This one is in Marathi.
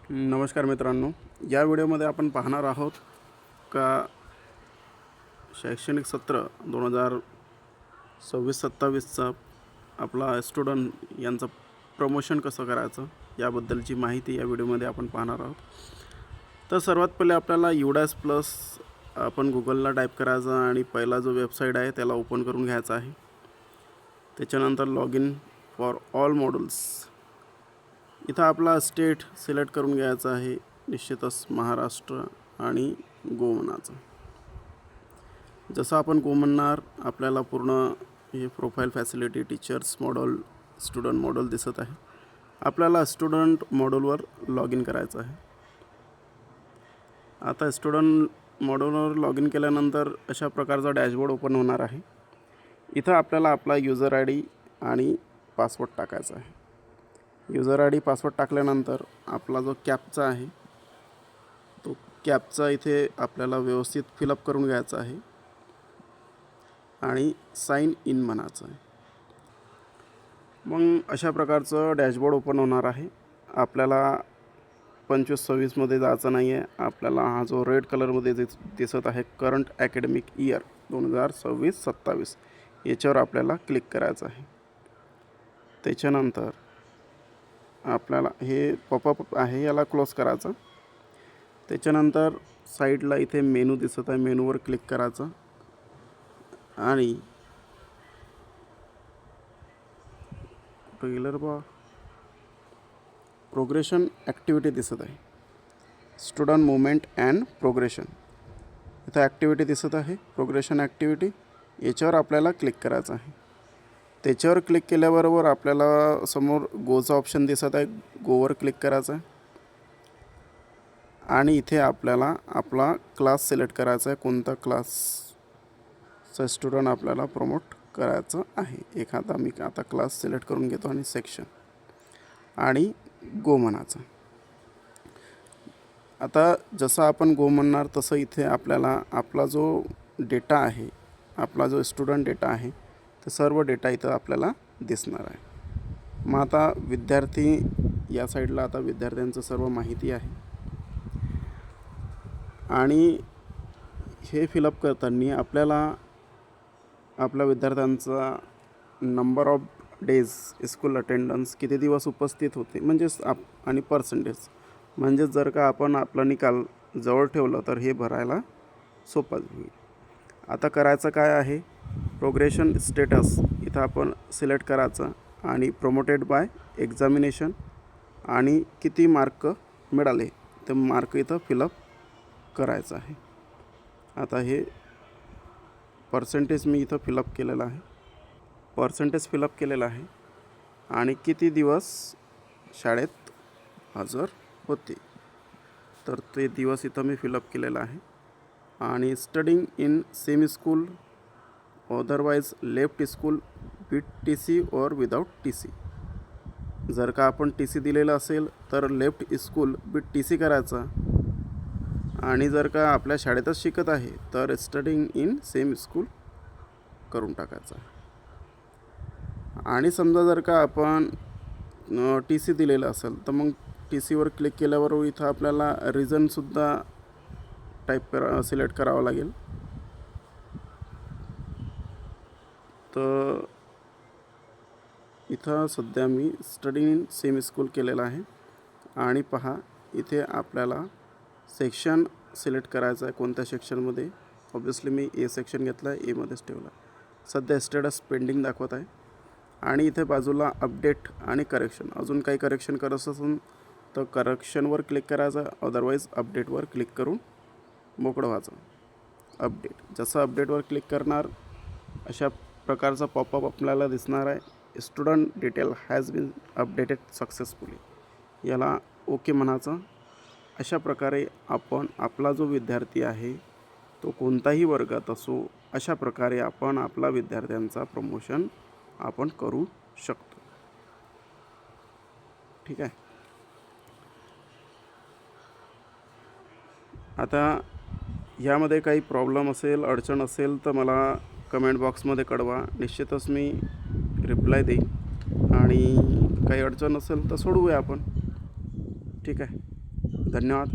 नमस्कार मित्रांनो, या व्हिडिओमध्ये आपण पाहणार आहोत का शैक्षणिक सत्र 2026-27चा आपला स्टुडंट यांचं प्रमोशन कसं करायचं याबद्दलची माहिती या व्हिडिओमध्ये आपण पाहणार आहोत। तर सर्वात पहिले आपल्याला UDAS प्लस आपण गुगलला टाईप करायचं आणि पहिला जो वेबसाईट आहे त्याला ओपन करून घ्यायचा आहे। त्याच्यानंतर log in for all modules इथं आपला स्टेट सिलेक्ट करून घ्यायचा आहे, निश्चितच महाराष्ट्र आणि गो म्हणायचं। जसं आपण गो म्हणणार आपल्याला पूर्ण हे profile facility teachers module student module दिसत आहे। आपल्याला स्टुडंट मॉड्यूलवर लॉग इन करायचं आहे। आता स्टुडंट मॉड्यूलवर लॉग इन केल्यानंतर अशा प्रकारचा डॅशबोर्ड ओपन होणार आहे। इथं आपल्याला आपला यूजर आय डी आणि पासवर्ड टाकायचा आहे। यूजर आय डी पासवर्ड टाकल्यानंतर आपला जो कॅप्चा आहे तो कॅप्चा इथे आपल्याला व्यवस्थित फिलअप करून घ्यायचा आहे आणि साइन इन म्हणायचं आहे। मग अशा प्रकारचं डॅशबोर्ड ओपन होणार आहे। आपल्याला 25-26 मध्ये जायचं नाही आहे। आपल्याला हा जो रेड कलरमध्ये दिसत आहे करंट ॲकॅडमिक इयर 2026-27 याच्यावर आपल्याला क्लिक करायचं आहे। त्याच्यानंतर आपल्याला हे पॉपअप आहे याला क्लोज करायचं। त्याच्यानंतर साईडला इथे मेनू दिसत आहे, मेनूवर क्लिक करायचं आणि रेग्युलर प्रोग्रेशन ॲक्टिव्हिटी दिसत आहे, स्टुडंट मुवमेंट अँड प्रोग्रेशन इथं ॲक्टिव्हिटी दिसत आहे, प्रोग्रेशन ॲक्टिव्हिटी याच्यावर आपल्याला क्लिक करायचं आहे। त्याच्यावर क्लिक केल्याबरोबर आपल्याला समोर गोचा ऑप्शन दिसत आहे, गोवर क्लिक करायचं आहे आणि इथे आपल्याला आपला क्लास सिलेक्ट करायचा आहे, कोणता क्लासचा स्टुडंट आपल्याला प्रमोट करायचं आहे। एखादा मी आता क्लास सिलेक्ट करून घेतो आणि सेक्शन आणि गो म्हणायचं। आता जसं आपण गो म्हणणार तसं इथे आपल्याला आपला जो डेटा आहे, आपला जो स्टुडंट डेटा आहे तर सर्व डेटा इथं आपल्याला दिसणार आहे। मग आता विद्यार्थी या साईडला आता विद्यार्थ्यांचं सर्व माहिती आहे आणि हे फिलअप करताना आपल्याला आपल्या विद्यार्थ्यांचा number of days school attendance किती दिवस उपस्थित होते म्हणजेच आणि पर्सेंटेज म्हणजे जर का आपण आपला निकाल जवळ ठेवलं तर हे भरायला सोपं होईल। आता करायचं काय आहे, प्रोग्रेशन स्टेटस इथं आपण सिलेक्ट करायचं आणि प्रमोटेड बाय एक्झामिनेशन आणि किती मार्क मिळाले ते मार्क इथं फिलअप करायचं आहे। आता हे पर्सेंटेज मी इथं फिलअप केलेलं आहे, पर्सेंटेज फिलअप केलेलं आहे आणि किती दिवस शाळेत हजर होते तर ते दिवस इथं मी फिलअप केलेलं आहे आणि studying in semi school otherwise left school with TC और विदाउट TC जर का आपण TC दिलेलं असेल तर लेफ्ट स्कूल विथ TC करायचा आणि जर का आपल्या शाळेतच शिकत आहे तर स्टडिंग इन सेम स्कूल करून टाकायचा। आणि समजा जर का आपण TC दिलेलं असेल तर मग TCवर क्लिक केल्यावर इथं आपल्याला रिझनसुद्धा टाईप सिलेक्ट करावं लागेल। तर इथं सध्या मी स्टडी इन सेमी स्कूल केलेलं आहे आणि पहा इथे आपल्याला सेक्शन सिलेक्ट करायचं आहे, कोणत्या सेक्शनमध्ये। ऑब्वियसली मी A सेक्शन घेतला आहे, Aमध्येच ठेवला। सध्या स्टेटस पेंडिंग दाखवत आहे आणि इथे बाजूला अपडेट आणि करेक्शन, अजून काही करेक्शन करायचं असेल तर करेक्शनवर क्लिक करायचं, अदरवाईज अपडेटवर क्लिक करून मोकळं व्हायचं। अपडेट जसं अपडेटवर क्लिक करणार अशा प्रकारचा पॉपअप आपल्याला दिसणार आहे, student detail has been updated successfully याला ओके म्हणायचं। अशा प्रकारे आपण आपला जो विद्यार्थी आहे तो कोणताही वर्गात असो अशा प्रकारे आपण आपला विद्यार्थ्यांचा प्रमोशन आपण करू शकतो। ठीक आहे। आता यामध्ये काही प्रॉब्लेम असेल, अडचण असेल तर मला कमेंट बॉक्समध्ये कळवा, निश्चितच मी रिप्लाय देईन आणि काही अडचण असेल तर सोडवूया आपण। ठीक आहे। धन्यवाद.